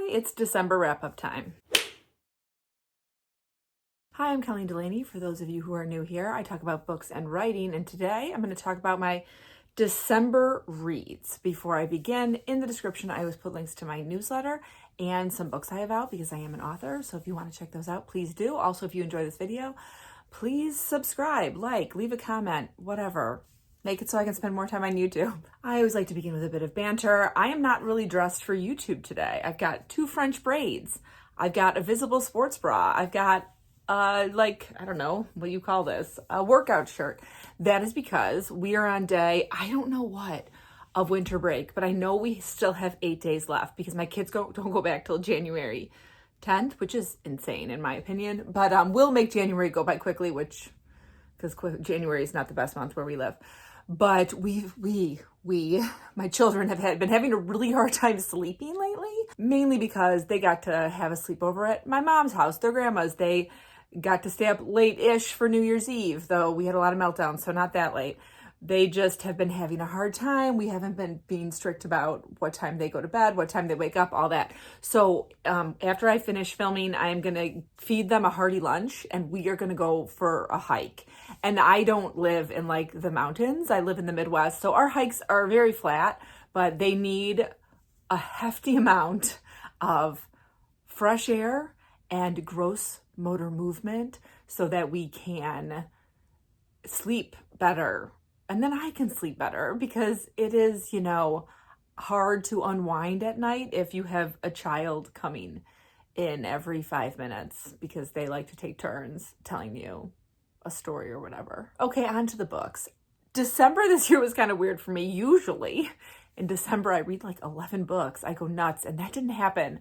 it's December wrap-up time. Hi, I'm Colleen Delaney. For those of you who are new here, I talk about books and writing, and today I'm going to talk about my December reads. Before I begin, in the description I always put links to my newsletter and some books I have out because I am an author, so if you want to check those out, please do. Also, if you enjoy this video, please subscribe, leave a comment, whatever. Make it so I can spend more time on YouTube. I always like to begin with a bit of banter. I am not really dressed for YouTube today. I've got 2 French braids. I've got a visible sports bra. I've got I don't know what you call this, a workout shirt. That is because we are on day, I don't know what, of winter break, but I know we still have 8 days left because my kids don't go back till January 10th, which is insane in my opinion, but we'll make January go by quickly, because January is not the best month where we live. But my children have been having a really hard time sleeping lately, mainly because they got to have a sleepover at my mom's house, their grandma's. They got to stay up late-ish for New Year's Eve, though we had a lot of meltdowns, so not that late. They just have been having a hard time. We haven't been being strict about what time they go to bed, what time they wake up, all that. So after I finish filming, I am going to feed them a hearty lunch, and we are going to go for a hike. And I don't live in the mountains. I live in the Midwest, so our hikes are very flat, but they need a hefty amount of fresh air and gross motor movement so that we can sleep better. And then I can sleep better because it is, hard to unwind at night if you have a child coming in every 5 minutes because they like to take turns telling you a story or whatever. Okay, on to the books. December this year was kind of weird for me. Usually in December, I read 11 books. I go nuts, and that didn't happen.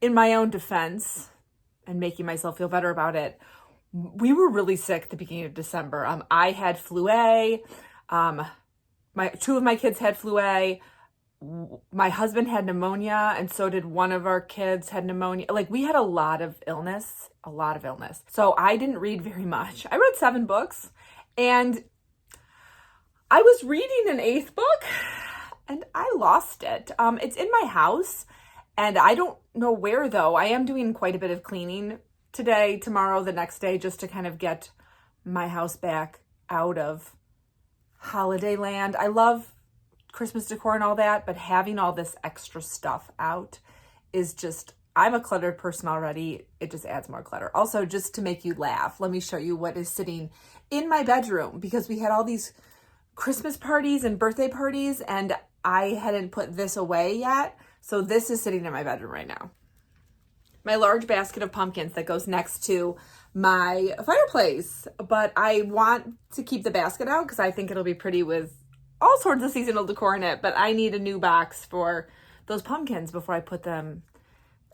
In my own defense and making myself feel better about it, we were really sick at the beginning of December. I had flu A. 2 of my kids had flu A. My husband had pneumonia, and so did one of our kids had pneumonia. We had a lot of illness. So I didn't read very much. I read 7 books, and I was reading an 8th book, and I lost it. It's in my house, and I don't know where, though. I am doing quite a bit of cleaning today, tomorrow, the next day, just to kind of get my house back out of holiday land. I love Christmas decor and all that, but having all this extra stuff out is just, I'm a cluttered person already. It just adds more clutter. Also, just to make you laugh, let me show you what is sitting in my bedroom, because we had all these Christmas parties and birthday parties, and I hadn't put this away yet. So this is sitting in my bedroom right now. My large basket of pumpkins that goes next to my fireplace, but I want to keep the basket out because I think it'll be pretty with all sorts of seasonal decor in it, but I need a new box for those pumpkins before I put them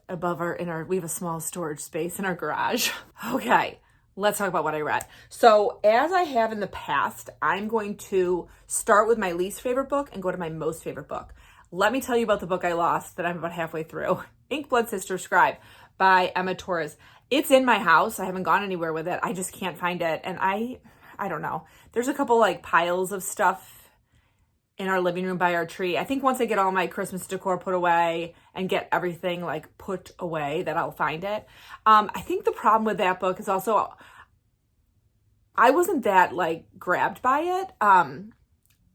above we have a small storage space in our garage. Okay, let's talk about what I read. So as I have in the past, I'm going to start with my least favorite book and go to my most favorite book. Let me tell you about the book I lost that I'm about halfway through. Ink Blood Sister Scribe by Emma Torres. It's in my house. I haven't gone anywhere with it. I just can't find it. And I don't know. There's a couple piles of stuff in our living room by our tree. I think once I get all my Christmas decor put away and get everything put away, that I'll find it. I think the problem with that book is also I wasn't that grabbed by it.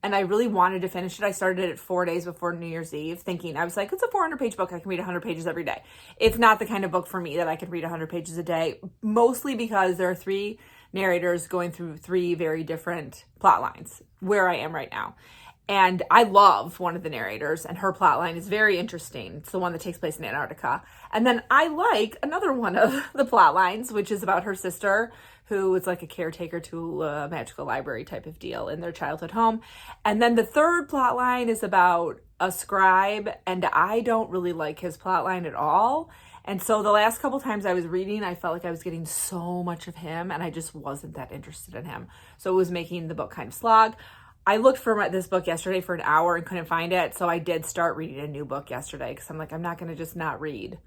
And I really wanted to finish it. I started it 4 days before New Year's Eve, thinking, I was it's a 400-page book. I can read 100 pages every day. It's not the kind of book for me that I can read 100 pages a day, mostly because there are 3 narrators going through 3 very different plot lines where I am right now. And I love one of the narrators, and her plot line is very interesting. It's the one that takes place in Antarctica. And then I like another one of the plot lines, which is about her sister, who is a caretaker to a magical library type of deal in their childhood home. And then the third plot line is about a scribe, and I don't really like his plot line at all. And so the last couple times I was reading, I felt like I was getting so much of him, and I just wasn't that interested in him. So it was making the book kind of slog. I looked for this book yesterday for an hour and couldn't find it, so I did start reading a new book yesterday because I'm I'm not going to just not read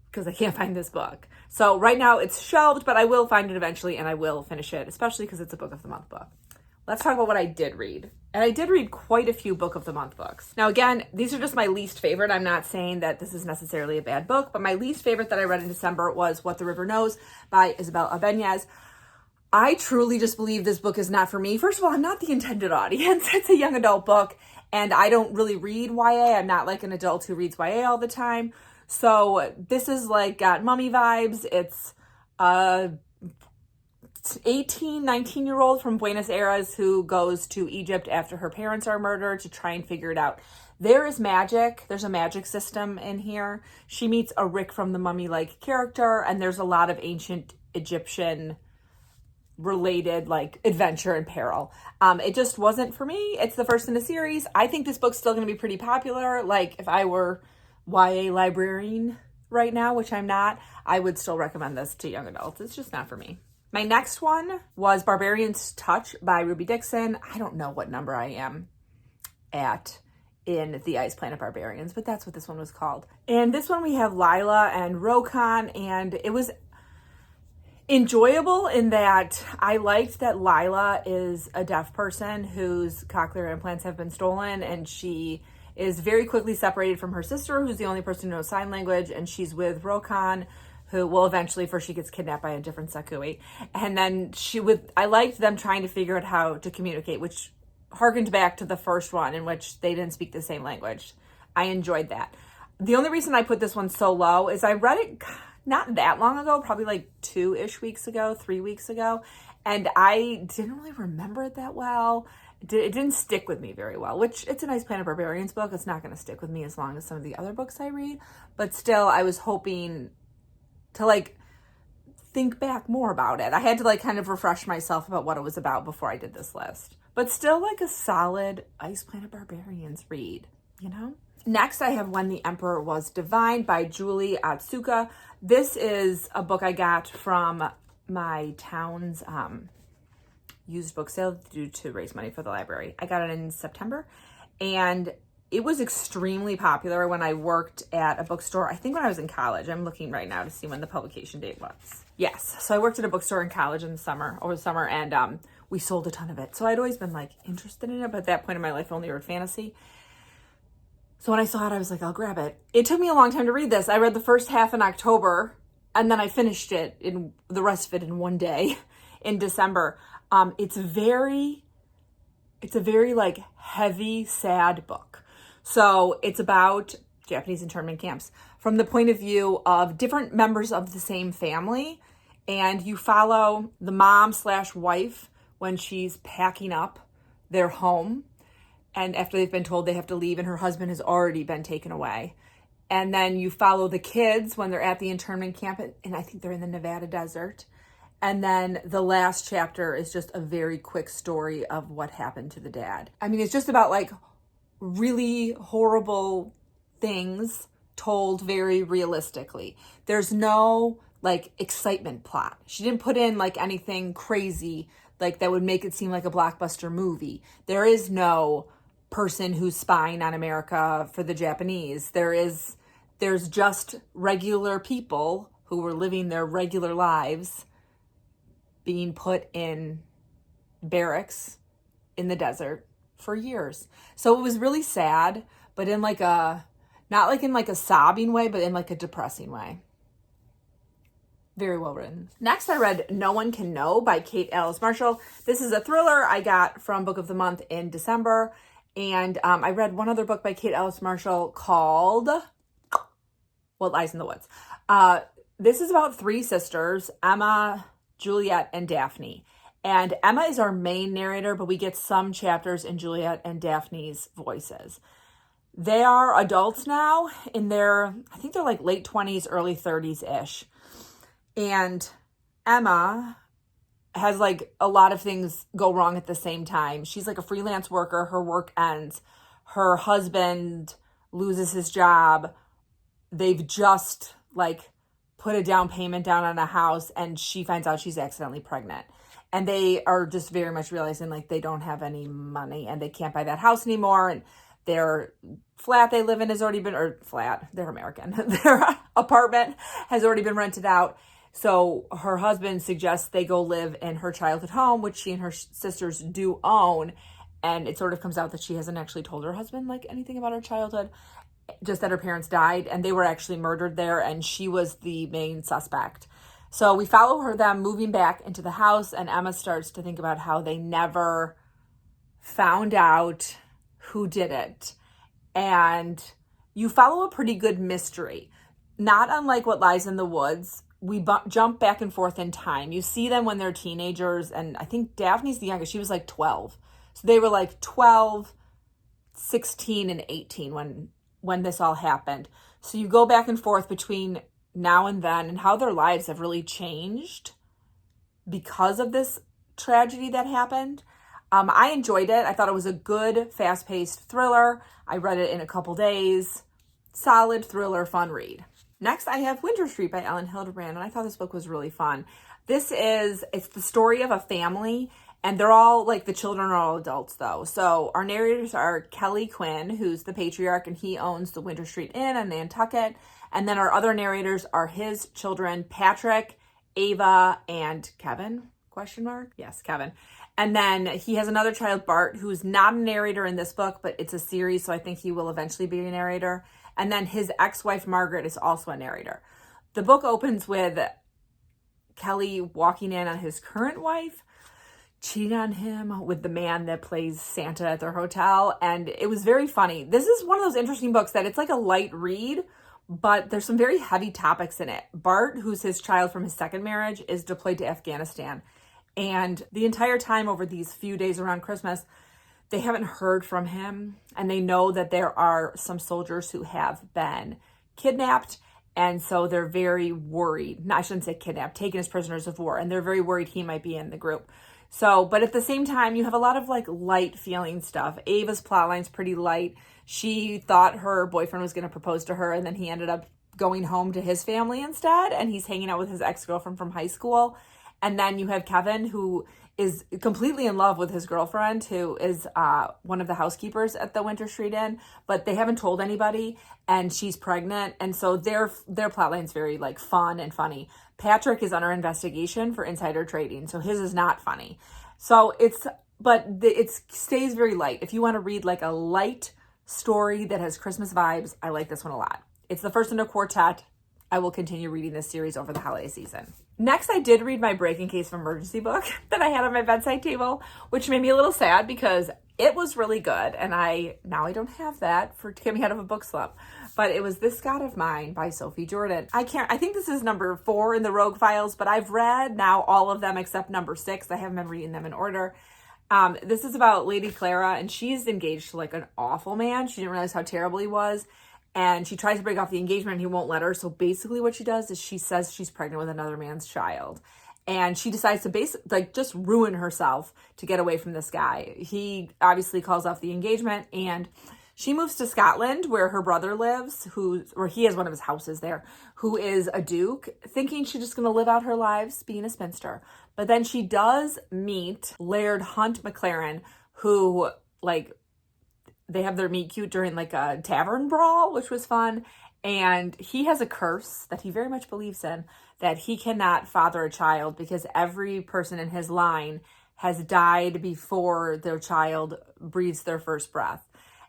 because I can't find this book. So right now it's shelved, but I will find it eventually and I will finish it, especially because it's a book of the month book. let's talk about what I did read. And I did read quite a few Book of the Month books. Now, again, these are just my least favorite. I'm not saying that this is necessarily a bad book, but my least favorite that I read in December was What the River Knows by Isabel Ibanez. I truly just believe this book is not for me. First of all, I'm not the intended audience. It's a young adult book, and I don't really read YA. I'm not like an adult who reads YA all the time. So this is like got mummy vibes. It's 18, 19-year-old from Buenos Aires who goes to Egypt after her parents are murdered to try and figure it out. There is magic. There's a magic system in here. She meets a Rick from the Mummy-like character, and there's a lot of ancient Egyptian related like adventure and peril. It just wasn't for me. It's the first in a series. I think this book's still going to be pretty popular. Like if I were YA librarian right now, which I'm not, I would still recommend this to young adults. It's just not for me. My next one was Barbarian's Touch by Ruby Dixon. I don't know what number I am at in the Ice Planet Barbarians, but that's what this one was called. And this one we have Lila and Rokan, and it was enjoyable in that I liked that Lila is a deaf person whose cochlear implants have been stolen, and she is very quickly separated from her sister, who's the only person who knows sign language, and she's with Rokan, who will eventually, first she gets kidnapped by a different Sakui. And then I liked them trying to figure out how to communicate, which harkened back to the first one in which they didn't speak the same language. I enjoyed that. The only reason I put this one so low is I read it not that long ago, probably like 3 weeks ago. And I didn't really remember it that well. It didn't stick with me very well, which it's a Nice Planet Barbarians book. It's not going to stick with me as long as some of the other books I read. But still, I was hoping to like think back more about it. I had to like kind of refresh myself about what it was about before I did this list. But still like a solid Ice Planet Barbarians read, you know? Next, I have When the Emperor Was Divine by Julie Otsuka. This is a book I got from my town's used book sale to raise money for the library. I got it in September, and it was extremely popular when I worked at a bookstore. I think when I was in college. I'm looking right now to see when the publication date was. Yes, so I worked at a bookstore in college over the summer, and we sold a ton of it. So I'd always been like interested in it, but at that point in my life, I only read fantasy. So when I saw it, I was like, I'll grab it. It took me a long time to read this. I read the first half in October, and then I finished it in the rest of it in one day in December. It's a very like heavy, sad book. So it's about Japanese internment camps from the point of view of different members of the same family. And you follow the mom/wife when she's packing up their home. And after they've been told they have to leave and her husband has already been taken away. And then you follow the kids when they're at the internment camp. And I think they're in the Nevada desert. And then the last chapter is just a very quick story of what happened to the dad. I mean, it's just about like really horrible things told very realistically. There's no like excitement plot. She didn't put in like anything crazy like that would make it seem like a blockbuster movie. There is no person who's spying on America for the Japanese. There's just regular people who were living their regular lives being put in barracks in the desert for years. So it was really sad, but in like not like in like a sobbing way, but in like a depressing way. Very well written. Next, I read No One Can Know by Kate Alice Marshall. This is a thriller I got from Book of the Month in December. And I read one other book by Kate Alice Marshall called What Lies in the Woods. This is about 3 sisters, Emma, Juliet, and Daphne. And Emma is our main narrator, but we get some chapters in Juliet and Daphne's voices. They are adults now in their, I think they're like late 20s, early 30s-ish. And Emma has like a lot of things go wrong at the same time. She's like a freelance worker. Her work ends. Her husband loses his job. They've just like put a down payment down on a house, and she finds out she's accidentally pregnant. And they are just very much realizing like they don't have any money and they can't buy that house anymore. And their flat they live in has already been, or flat, they're American. Their apartment has already been rented out. So her husband suggests they go live in her childhood home, which she and her sisters do own. And it sort of comes out that she hasn't actually told her husband like anything about her childhood, just that her parents died and they were actually murdered there, and she was the main suspect. So we follow them moving back into the house, and Emma starts to think about how they never found out who did it. And you follow a pretty good mystery. Not unlike What Lies in the Woods, we jump back and forth in time. You see them when they're teenagers, and I think Daphne's the youngest. She was like 12. So they were like 12, 16, and 18 when this all happened. So you go back and forth between now and then, and how their lives have really changed because of this tragedy that happened. I enjoyed it. I thought it was a good, fast-paced thriller. I read it in a couple days. Solid thriller, fun read. Next, I have Winter Street by Ellen Hildebrand, and I thought this book was really fun. It's the story of a family, and they're all, like, the children are all adults, though. So our narrators are Kelly Quinn, who's the patriarch, and he owns the Winter Street Inn in Nantucket. And then our other narrators are his children, Patrick, Ava, and Kevin, ? Yes, Kevin. And then he has another child, Bart, who's not a narrator in this book, but it's a series, so I think he will eventually be a narrator. And then his ex-wife, Margaret, is also a narrator. The book opens with Kelly walking in on his current wife, cheating on him with the man that plays Santa at their hotel. And it was very funny. This is one of those interesting books that it's like a light read, but there's some very heavy topics in it. Bart, who's his child from his second marriage, is deployed to Afghanistan. And the entire time over these few days around Christmas, they haven't heard from him, and they know that there are some soldiers who have been kidnapped, and so they're very worried. No, I shouldn't say kidnapped, taken as prisoners of war, and they're very worried he might be in the group. So, but at the same time, you have a lot of like light feeling stuff. Ava's plotline's pretty light. She thought her boyfriend was going to propose to her, and then he ended up going home to his family instead, and he's hanging out with his ex-girlfriend from high school. And then you have Kevin, who is completely in love with his girlfriend, who is one of the housekeepers at the Winter Street Inn, but they haven't told anybody, and she's pregnant. And so their plotline's very like fun and funny. Patrick is under investigation for insider trading, so his is not funny. So it stays very light. If you want to read like a light story that has Christmas vibes, I like this one a lot. It's the first in a quartet. I will continue reading this series over the holiday season. Next, I did read my Break in Case of Emergency book that I had on my bedside table, which made me a little sad because it was really good. And now I don't have that to get me out of a book slump. But it was This God of Mine by Sophie Jordan. I think this is number 4 in the Rogue Files, but I've read now all of them except number 6. I haven't been reading them in order. This is about Lady Clara, and she's engaged to like an awful man. She didn't realize how terrible he was. And she tries to break off the engagement and he won't let her. So basically what she does is she says she's pregnant with another man's child. And she decides to just ruin herself to get away from this guy. He obviously calls off the engagement, and she moves to Scotland where her brother lives, he has one of his houses there, who is a duke, thinking she's just going to live out her lives being a spinster. But then she does meet Laird Hunt McLaren, who they have their meet cute during like a tavern brawl, which was fun. And he has a curse that he very much believes in, that he cannot father a child because every person in his line has died before their child breathes their first breath.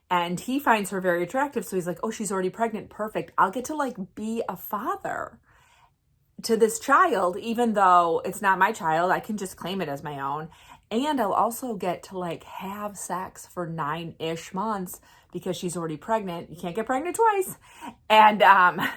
And he finds her very attractive. So he's like, oh, she's already pregnant. Perfect. I'll get to be a father to this child, even though it's not my child. I can just claim it as my own. And I'll also get to have sex for 9-ish months because she's already pregnant. You can't get pregnant twice. And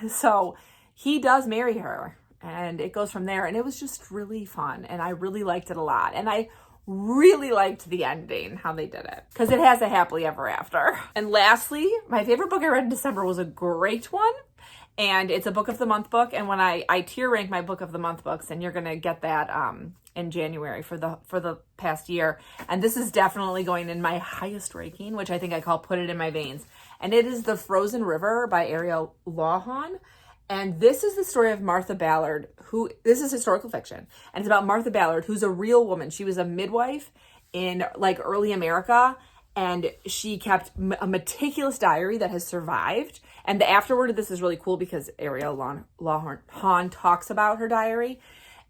so he does marry her, and it goes from there. And it was just really fun. And I really liked it a lot. And I really liked the ending, how they did it, because it has a happily ever after. And lastly, my favorite book I read in December was a great one. And it's a book of the month book. And when I tier rank my book of the month books, and you're going to get that in January for the past year. And this is definitely going in my highest ranking, which I think I call Put It in My Veins. And it is The Frozen River by Ariel Lawhon. And this is the story of Martha Ballard, this is historical fiction. And it's about Martha Ballard, who's a real woman. She was a midwife in early America. And she kept a meticulous diary that has survived. And the afterword of this is really cool because Ariel Lawhorn talks about her diary.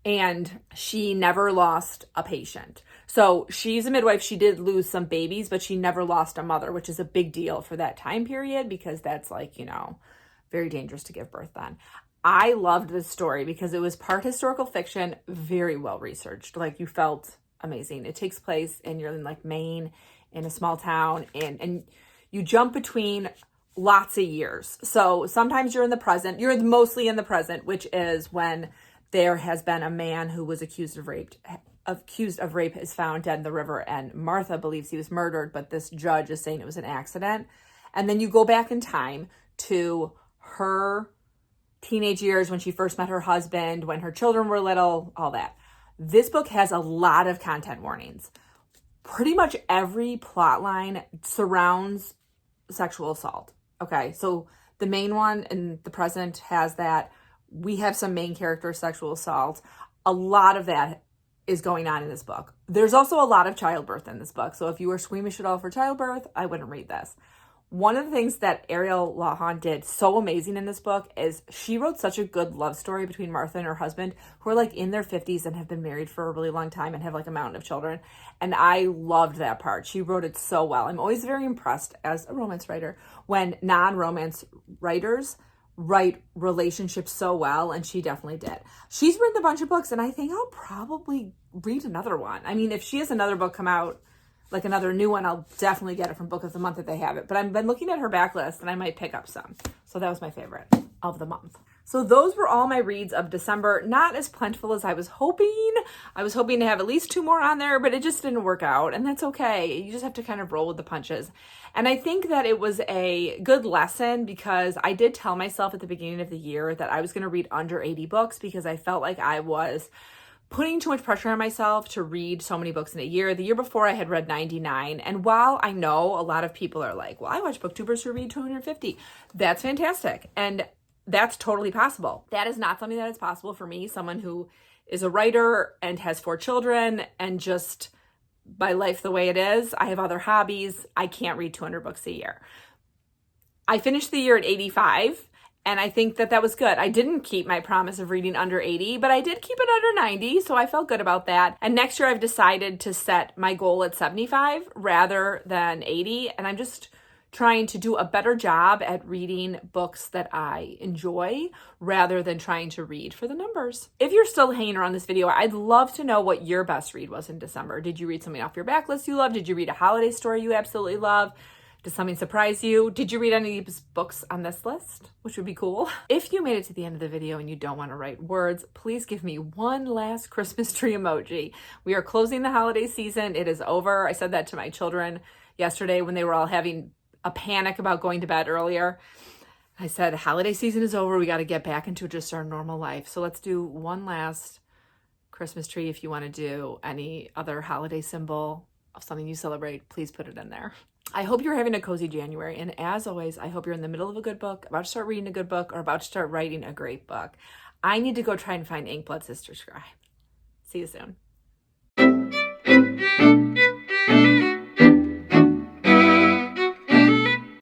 And she never lost a patient. So she's a midwife. She did lose some babies, but she never lost a mother, which is a big deal for that time period because that's like, you know, very dangerous to give birth then. I loved this story because it was part historical fiction, very well researched. Like, you felt amazing. It takes place and you're in like Maine, in a small town, and you jump between lots of years. So sometimes you're in the present. You're mostly in the present, which is when there has been a man who was accused of rape is found dead in the river, and Martha believes he was murdered, but this judge is saying it was an accident. And then you go back in time to her teenage years, when she first met her husband, when her children were little, all that. This book has a lot of content warnings. Pretty much every plot line surrounds sexual assault. Okay, so the main one in the present has that. We have some main character sexual assault. A lot of that is going on in this book. There's also a lot of childbirth in this book. So if you were squeamish at all for childbirth, I wouldn't read this. One of the things that Ariel Lawhorn did so amazing in this book is she wrote such a good love story between Martha and her husband, who are like in their 50s and have been married for a really long time and have like a mountain of children. And I loved that part. She wrote it so well. I'm always very impressed as a romance writer when non-romance writers write relationships so well, and she definitely did. She's written a bunch of books, and I think I'll probably read another one. I mean, if she has another book come out, like another new one, I'll definitely get it from Book of the Month if they have it. But I've been looking at her backlist, and I might pick up some. So that was my favorite of the month. So those were all my reads of December. Not as plentiful as I was hoping. I was hoping to have at least 2 more on there, but it just didn't work out, and that's okay. You just have to kind of roll with the punches. And I think that it was a good lesson because I did tell myself at the beginning of the year that I was going to read under 80 books because I felt like I was putting too much pressure on myself to read so many books in a year. The year before I had read 99. And while I know a lot of people are like, well, I watch booktubers who read 250. That's fantastic. And that's totally possible. That is not something that is possible for me, someone who is a writer and has 4 children and just my life the way it is. I have other hobbies. I can't read 200 books a year. I finished the year at 85. And I think that that was good. I didn't keep my promise of reading under 80, but I did keep it under 90, so I felt good about that. And next year I've decided to set my goal at 75 rather than 80, and I'm just trying to do a better job at reading books that I enjoy rather than trying to read for the numbers. If you're still hanging around this video, I'd love to know what your best read was in December. Did you read something off your backlist you love? Did you read a holiday story you absolutely love? Did something surprise you? Did you read any of these books on this list? Which would be cool. If you made it to the end of the video and you don't want to write words, please give me one last Christmas tree emoji. We are closing the holiday season. It is over. I said that to my children yesterday when they were all having a panic about going to bed earlier. I said, holiday season is over. We got to get back into just our normal life. So let's do one last Christmas tree. If you want to do any other holiday symbol of something you celebrate, please put it in there. I hope you're having a cozy January. And as always, I hope you're in the middle of a good book, about to start reading a good book, or about to start writing a great book. I need to go try and find Inkblood Sister Scribe. See you soon.